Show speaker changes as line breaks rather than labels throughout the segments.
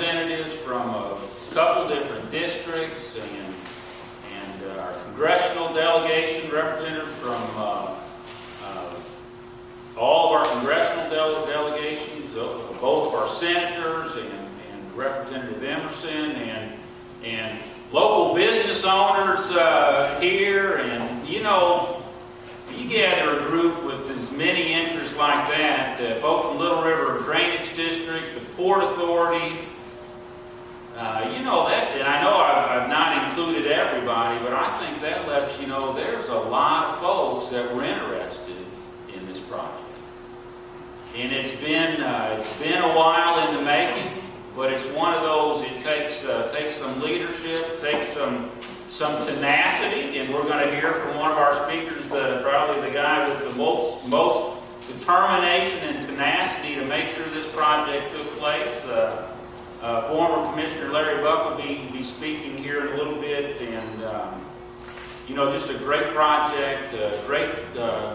representatives from a couple different districts and our congressional delegation represented from all of our congressional delegations, both of our senators and Representative Emerson and local business owners here. And you know, you gather a group with as many interests like that, folks from Little River Drainage District, the Port Authority, you know that, and I know I've not included everybody, but I think that lets you know there's a lot of folks that were interested in this project. And it's been a while in the making, but it's one of those, it takes some leadership, takes some tenacity, and we're going to hear from one of our speakers, probably the guy with the most determination and tenacity to make sure this project took place. Former Commissioner Larry Buck will be speaking here in a little bit, and you know, just a great project, a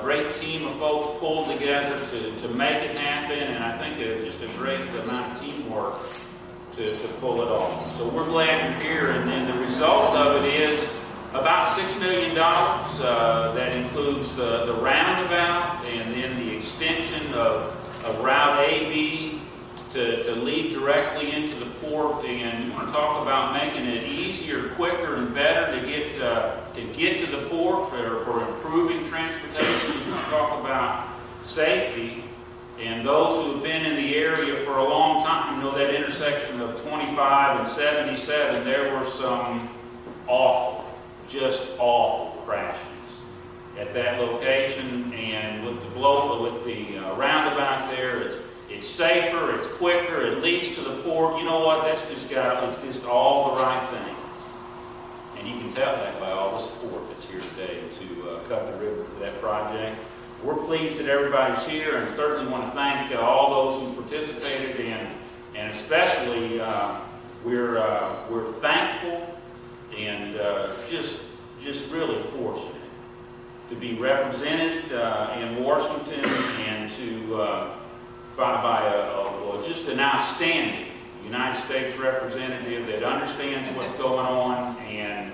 great team of folks pulled together to make it happen, and I think just a great amount of teamwork to pull it off. So we're glad you're here, and then the result of it is about $6 million. That includes the roundabout and then the extension of Route AB to lead directly into the port. And you want to talk about making it easier, quicker, and better to get to the port for improving transportation. You want to talk about safety. And those who have been in the area for a long time know that intersection of 25 and 77, there were some awful, just awful crashes at that location. And with the roundabout there, it's safer, it's quicker, it leads to the port. You know what? It's just all the right thing. And you can tell that by all the support that's here today to cut the river for that project. We're pleased that everybody's here, and certainly want to thank all those who participated, and especially we're thankful and just really fortunate to be represented in Washington and to by just an outstanding United States representative that understands what's going on and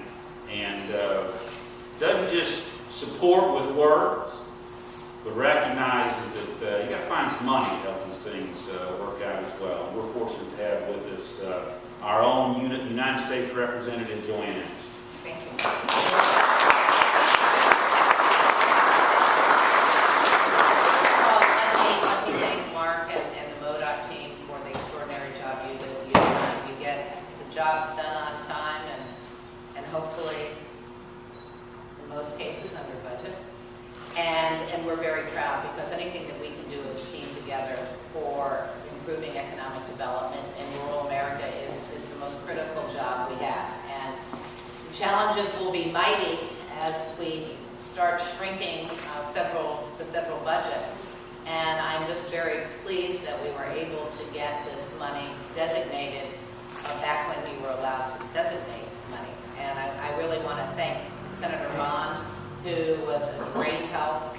doesn't just support with words, but recognizes that you got to find some money to help these things work out as well. And we're fortunate to have with us our own United States Representative Joanne.
Thank you. Well, let me thank Mark and the MoDOT team for the extraordinary job you do. You get the jobs done on time and hopefully, in most cases, under budget. And we're very proud, because anything that we can do as a team together for improving economic development in rural America is the most critical job we have. And the challenges will be mighty as we start shrinking the federal budget. And I'm just very pleased that we were able to get this money designated back when we were allowed to designate money. And I really want to thank Senator Bond, who was a great help,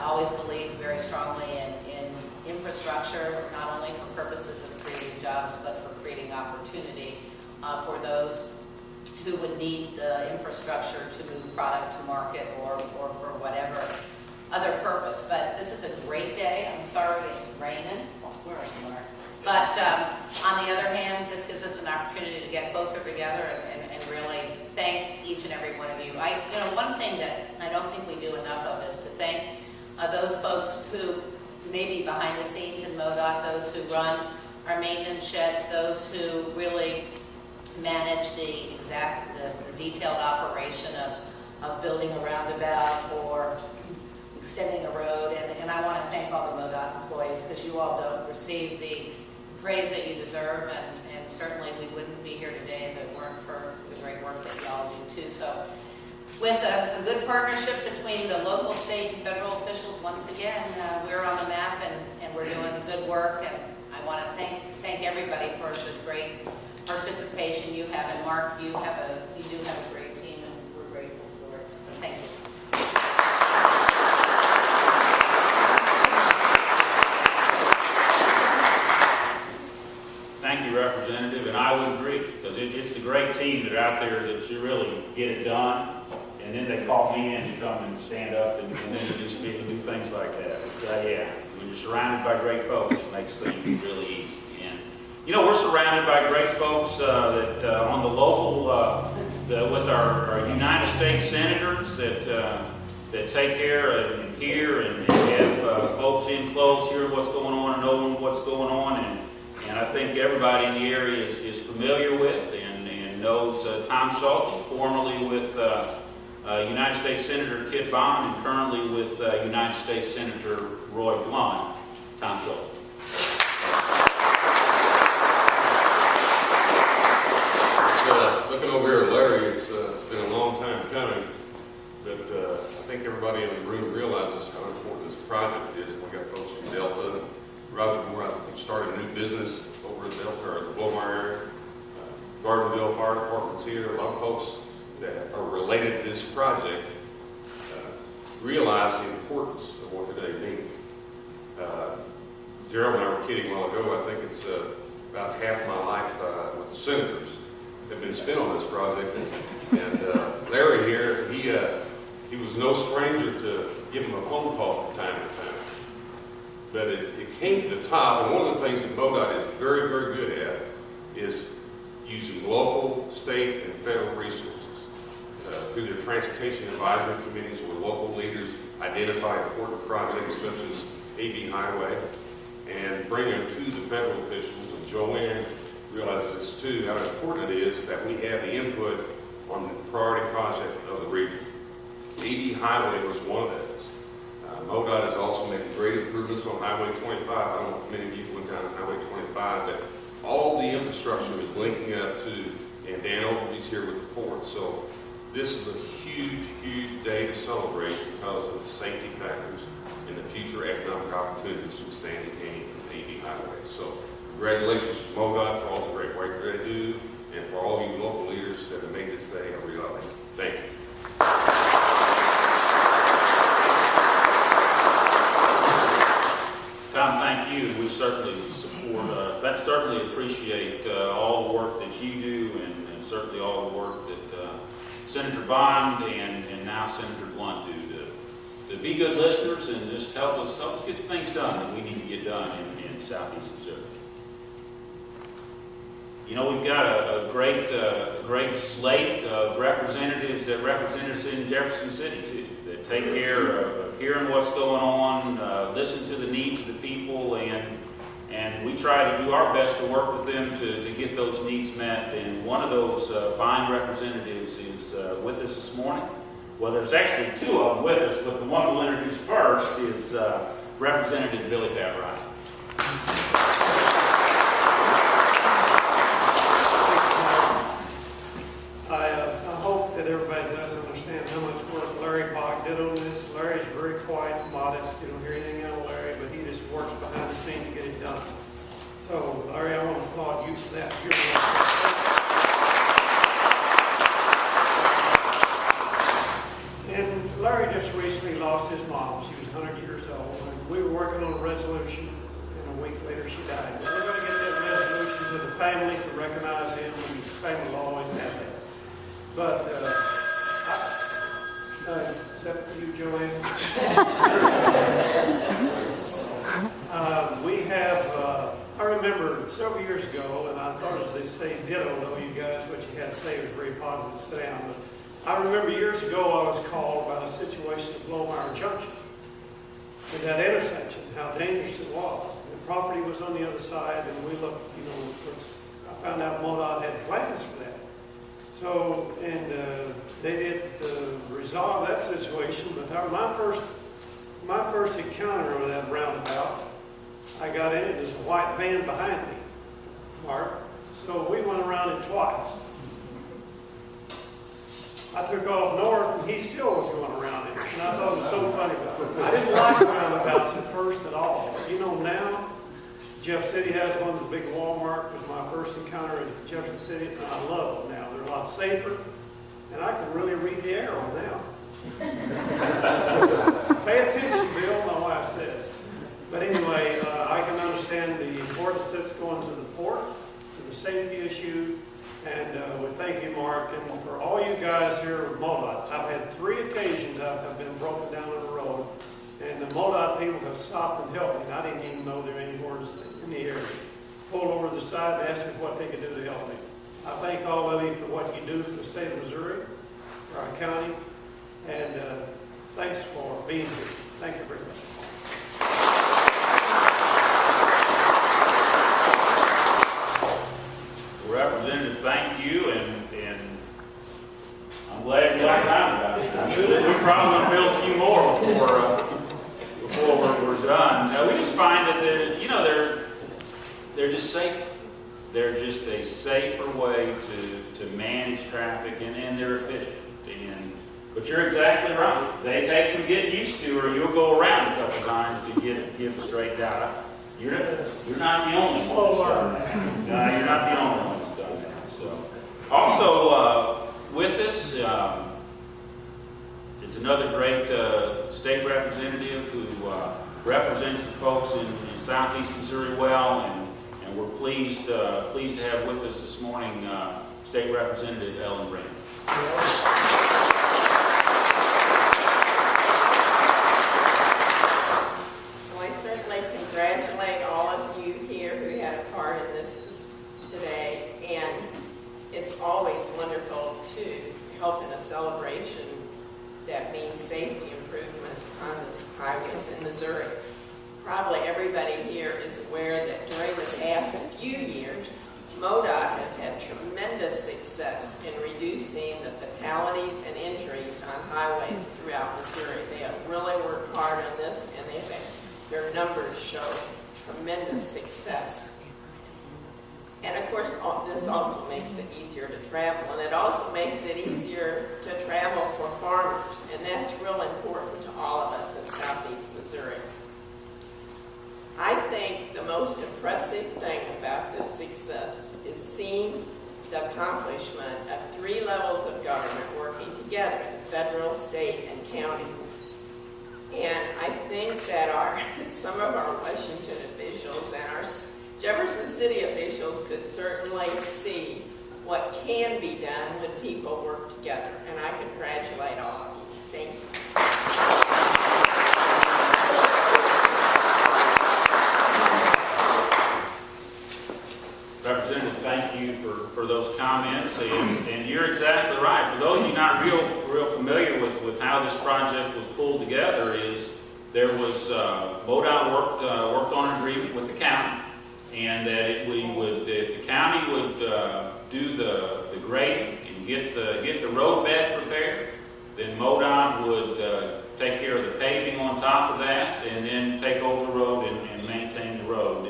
always believed very strongly in infrastructure, not only for purposes of creating jobs, but for creating opportunity for those who would need the infrastructure to move product to market or for whatever other purpose. But this is a great day. I'm sorry it's raining. Where are you, Mark? But on the other hand, this gives us an opportunity to get closer together and really thank each and every one of you. One thing that I don't think we do enough of is to thank those folks who may be behind the scenes in MoDOT, those who run our maintenance sheds, those who really manage the detailed operation of building a roundabout or extending a road. And I want to thank all the MoDOT employees, because you all don't receive the praise that you deserve, and certainly we wouldn't be here today if it weren't for the great work that you all do too. So with a good partnership between the local, state, and federal officials, once again, we're on the map and we're doing good work. And I want to thank everybody for the great participation you have. And Mark, you do have a great team, and we're grateful for it. So thank you.
Thank you, Representative. get it done, and then they call me in to come and stand up and then do things like that. Yeah, when you're surrounded by great folks, it makes things really easy. And you know, we're surrounded by great folks that on the local, with our United States senators that take care and hear and have folks in close, hear what's going on and know what's going on. And I think everybody in the area is familiar with and knows Tom Schulte, formerly with United States Senator Kit Bond and currently with United States Senator Roy Blunt. Tom Schulte.
Looking over here at Larry, it's been a long time coming, but I think everybody in the room realizes how important this project is. We got folks from Delta, Roger Moore, I think started a new business over at Delta or the Beaumont area. Gardendale Fire Department's here. A lot of folks that are related to this project realize the importance of what today means. Gerald and I were kidding a while ago. I think it's about half my life with the senators have been spent on this project. And Larry here, he was no stranger to giving him a phone call from time to time. But it came to the top, and one of the things that MoDOT is very, very good at is using local, state, and federal resources. Through their transportation advisory committees where local leaders identify important projects such as AB Highway and bring them to the federal officials. And Joanne realizes this too, how important it is that we have the input on the priority project of the region. AB Highway was one of those. MoDOT has also made great improvements on Highway 25. I don't know if many people went down Highway 25, but all the infrastructure is linking up to, and Dan Ogilvy's here with the port. So this is a huge, huge day to celebrate because of the safety factors and the future economic opportunities from standing gain from the AB Highway. So congratulations to MoDOT for all the great work they do, and for all you local leaders that have made this day a reality. Thank you.
Tom, thank you. We certainly certainly appreciate all the work that you do, and certainly all the work that Senator Bond and now Senator Blunt do to be good listeners and just help us get the things done that we need to get done in Southeast Missouri. You know, we've got a great slate of representatives that represent us in Jefferson City too, that take care of hearing what's going on, listen to the needs of the people, and we try to do our best to work with them to get those needs met. And one of those fine representatives is with us this morning. Well, there's actually two of them with us, but the one we'll introduce first is Representative Billy Pat.
I hope that everybody does understand how much work Larry Bach did on this. Larry's very quiet and modest. You don't hear anything out of Larry, but he just works behind the scene to get it done. So, Larry, I want to applaud you for that. And Larry just recently lost his mom. She was 100 years old, and we were working on a resolution, and a week later she died. We're going to get that resolution to the family to recognize him, and the family will always have that. But, except for you, Joanne. I remember several years ago, and I thought as they say, ditto, though you guys, what you had to say was very positive, sit down. But I remember years ago I was called about a situation at Blomeyer Junction, at that intersection, how dangerous it was. The property was on the other side, and we looked, I found out MoDOT had plans for that. So, and they did resolve that situation, but my first encounter of that roundabout, I got in, there's a white van behind me, Mark. So we went around it twice. I took off north, and he still was going around it. And I thought it was so funny. I didn't like roundabouts at first at all. But now, Jeff City has one of the big Walmart. It was my first encounter in Jefferson City, and I love them now. They're a lot safer, and I can really read the arrow now. Pay attention, Bill, my wife says. But anyway, I can understand the importance that's going to the port, to the safety issue, and we thank you, Mark, and for all you guys guys here with MoDOT. I've had 3 occasions I've been broken down on the road, and the MoDOT people have stopped and helped me, and I didn't even know there were anywhere in the area. Pulled over to the side and asked me what they could do to help me. I thank all of you for what you do for the state of Missouri, for our county, and thanks for being here. Thank you very much.
Representative, thank you, and I'm glad you like time about it. I knew that we probably would build a few more before we're done. We just find that they're just safer. They're just a safer way to manage traffic, and they're efficient. But you're exactly right. They take some getting used to, or you'll go around a couple times to get it straightened out. You're not the only one that's done that. No, you're not the only one that's done that. So, also with us is another great state representative who represents the folks in southeast Missouri well, and we're pleased to have with us this morning State Representative Ellen Brand.
Congratulate all of you here who had a part in this today, and it's always wonderful to help in a celebration that means safety improvements on the highways in Missouri. Probably everybody here is aware that during the past few years, MoDOT has had tremendous success in reducing the fatalities and injuries on highways throughout Missouri. They have really worked hard on this, and their numbers show tremendous success. And of course, this also makes it easier to travel, and it also makes it easier to travel for farmers, and that's real important to all of us in southeast Missouri. I think the most impressive thing about this success is seeing the accomplishment of 3 levels of government working together, the federal, state, and county. And I think that some of our Washington officials and our Jefferson City officials could certainly see what can be done when people work together. And I congratulate all of you. Thank you.
Representative, thank you for those comments, and you're exactly right. For those of you not real familiar with how this project was pulled together, is there was MoDOT worked on an agreement with the county, and that if the county would do the grading and get the road bed prepared, then MoDOT would take care of the paving on top of that, and then take over the road and maintain the road.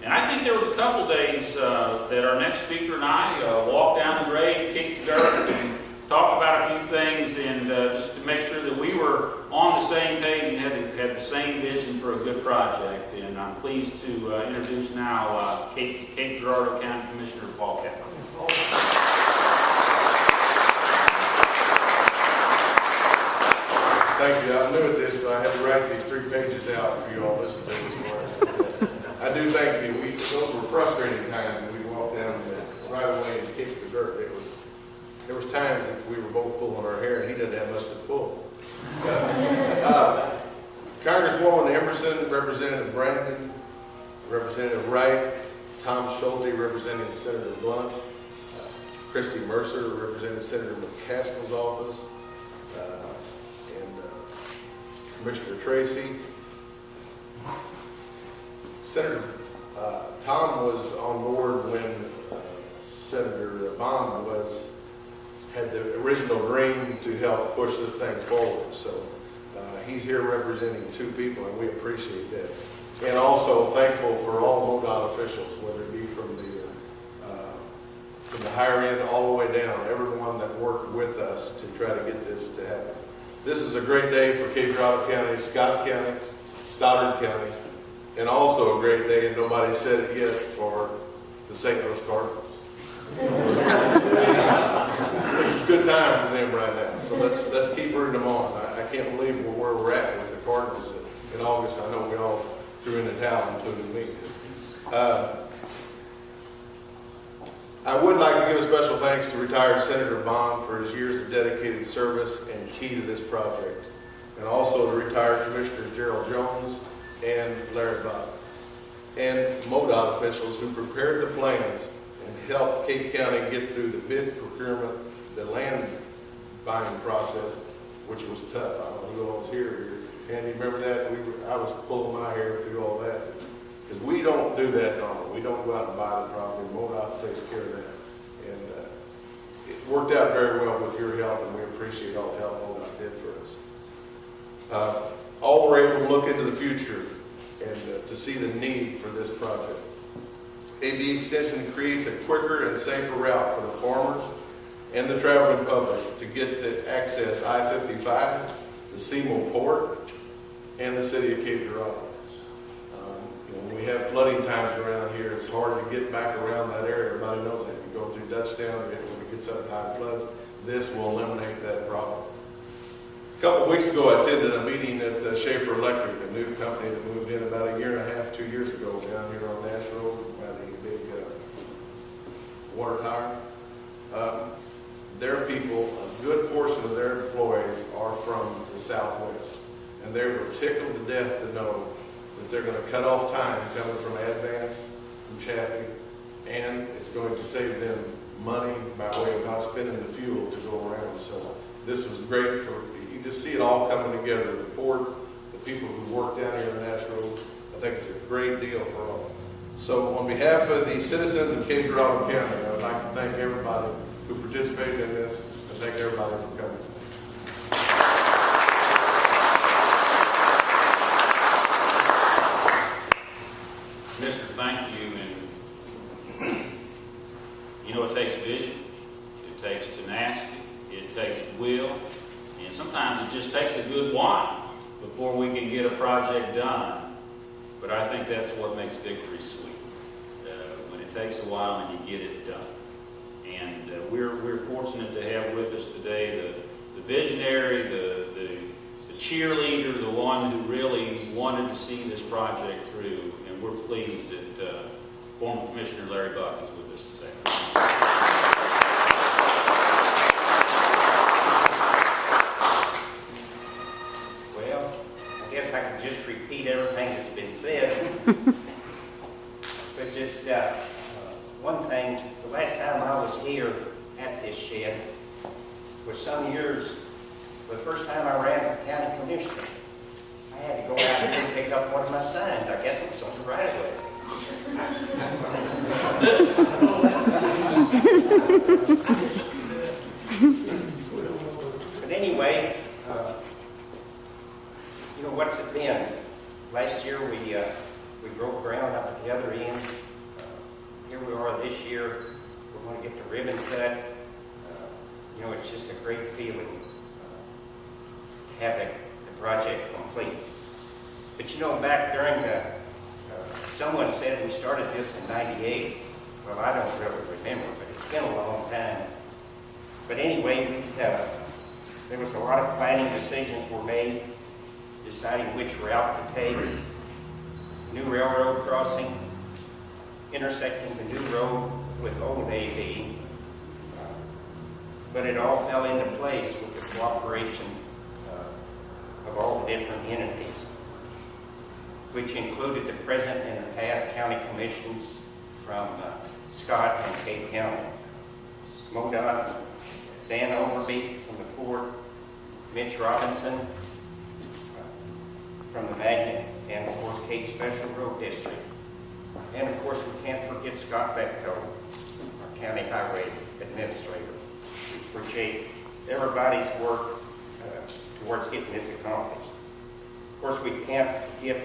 And I think there was a couple days that our next speaker and I walked down the grade, kicked the dirt, and talked about a few things, and just to make sure that we were on the same page and had the same vision for a good project. And I'm pleased to introduce now Cape Girardeau County Commissioner Paul Kepler.
Thank you. I'm new at this, so I had to write these 3 pages out for you all to listen to this morning. I do thank you. Those were frustrating times when we walked down right away and kicked the dirt. There was times that we were both pulling our hair, and he didn't have much to pull. Congresswoman Emerson, Representative Brandon, Representative Wright, Tom Schulte, representing Senator Blunt, Christy Mercer, representing Senator McCaskill's office, and Commissioner Tracy. Senator Tom was on board when Senator Bond had the original dream to help push this thing forward. So he's here representing 2 people, and we appreciate that. And also thankful for all MoDOT officials, whether it be from the higher end all the way down, everyone that worked with us to try to get this to happen. This is a great day for Cape Girardeau County, Scott County, Stoddard County, and also a great day, and nobody said it yet, for the St. Louis Cardinals. This is a good time for them right now, so let's keep rooting them on. I can't believe where we're at with the Cardinals in August. I know we all threw in the towel, including me. I would like to give a special thanks to retired Senator Bond for his years of dedicated service and key to this project, and also to retired Commissioners Gerald Jones and Larry Buck, and MoDOT officials who prepared the plans and helped Cape County get through the bid procurement, the land buying process, which was tough. I don't know who was here. Andy, remember that? I was pulling my hair through all that. Because we don't do that normally. We don't go out and buy the property. MoDOT takes care of that. And it worked out very well with your help, and we appreciate all the help MoDOT did for us. All were able to look into the future and to see the need for this project. AB Extension creates a quicker and safer route for the farmers and the traveling public to get the access I-55, the Seymour Port, and the city of Cape Girardeau. When we have flooding times around here, it's hard to get back around that area. Everybody knows that. You go through Dutchtown, when it gets up high floods, this will eliminate that problem. A couple of weeks ago, I attended a meeting at Schaefer Electric, a new company that moved in about a year and a half, 2 years ago, down here on Nash Road by the big water tower. Their people, a good portion of their employees are from the Southwest, and they were tickled to death to know that they're going to cut off time coming from Advance, from Chaffee, and it's going to save them money by way of not spending the fuel to go around. So this was great for, you just see it all coming together, the port, the people who work down here in Nash Road. I think it's a great deal for all. So on behalf of the citizens of Cape Girardeau County, I would like to thank everybody who participated in this, and thank everybody for coming.
Mr. Thank you, and you know, it takes vision, it takes tenacity, it takes will, and sometimes it just takes a good while before we can get a project done. But I think that's what makes victory sweet, when it takes a while and you get it done. And we're fortunate to have with us today the visionary, the cheerleader, the one who really wanted to see this project through. And we're pleased that former Commissioner Larry Buck is with us this afternoon.
Well, I guess I can just repeat everything that's been said. But just one thing, the last time I was here at this shed was some years, for the first time I ran for county commissioner. I had to go out here and pick up one of my signs. I guess it was on the right of way. But anyway, you know, what's it been? Last year we broke ground up at the other end. Here we are this year. We're going to get the ribbon cut. You know, it's just a great feeling to have the project complete. But you know, back during the, someone said we started this in '98. Well, I don't really remember, but it's been a long time. But anyway, there was a lot of planning decisions were made, deciding which route to take, new railroad crossing, intersecting the new road with old AV. But it all fell into place with the cooperation of all the different entities, which included the present and the past county commissions from Scott and Cape County, MoDOT, Dan Overby from the port, Mitch Robinson from the Magnet, and of course Cape Special Road District. And of course we can't forget Scott Beckto, our county highway administrator. We appreciate everybody's work towards getting this accomplished. Of course we can't forget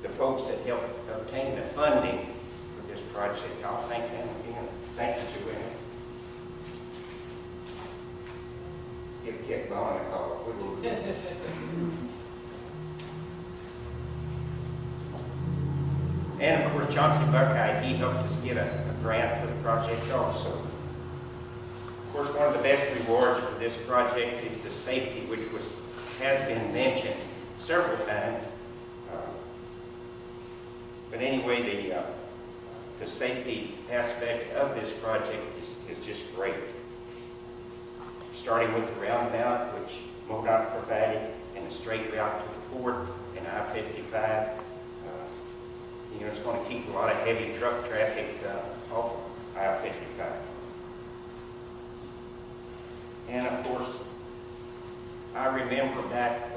the folks that helped obtain the funding for this project. I'll thank them again. Thank you, Joanne. Give a kick on the call. And of course, Chauncey Buckeye, he helped us get a grant for the project also. Of course, one of the best rewards for this project is the safety, which has been mentioned several times. But anyway, the safety aspect of this project is just great. Starting with the roundabout, which MoDOT provided, and a straight route to the port and I-55. You know, it's going to keep a lot of heavy truck traffic off of I-55. And of course, I remember back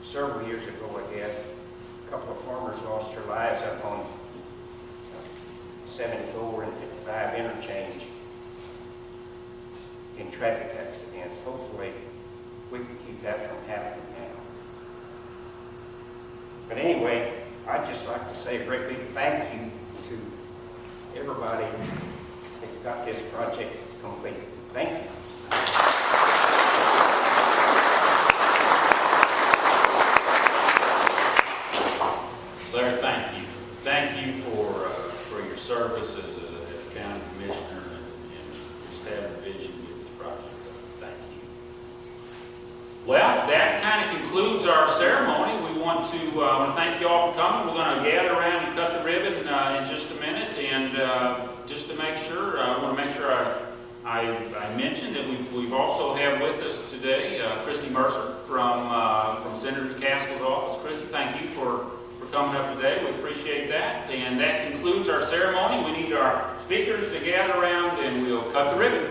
several years ago, I guess, a couple of farmers lost their lives up on 74 and 55 interchange in traffic accidents. Hopefully, we can keep that from happening now. But anyway, I'd just like to say a great big thank you to everybody that got this project completed. Thank you.
Larry, thank you. Thank you for your service as a county commissioner and just having a vision to get this project done. Thank you. Well, that kind of concludes our ceremony. We want to thank you all for coming. We're going to gather around and cut the ribbon in just a minute. And just to make sure, I want to make sure I mentioned that we've also have with us today Christy Mercer from Senator McCaskill's office. Christy, thank you for coming up today. We appreciate that. And that concludes our ceremony. We need our speakers to gather around and we'll cut the ribbon.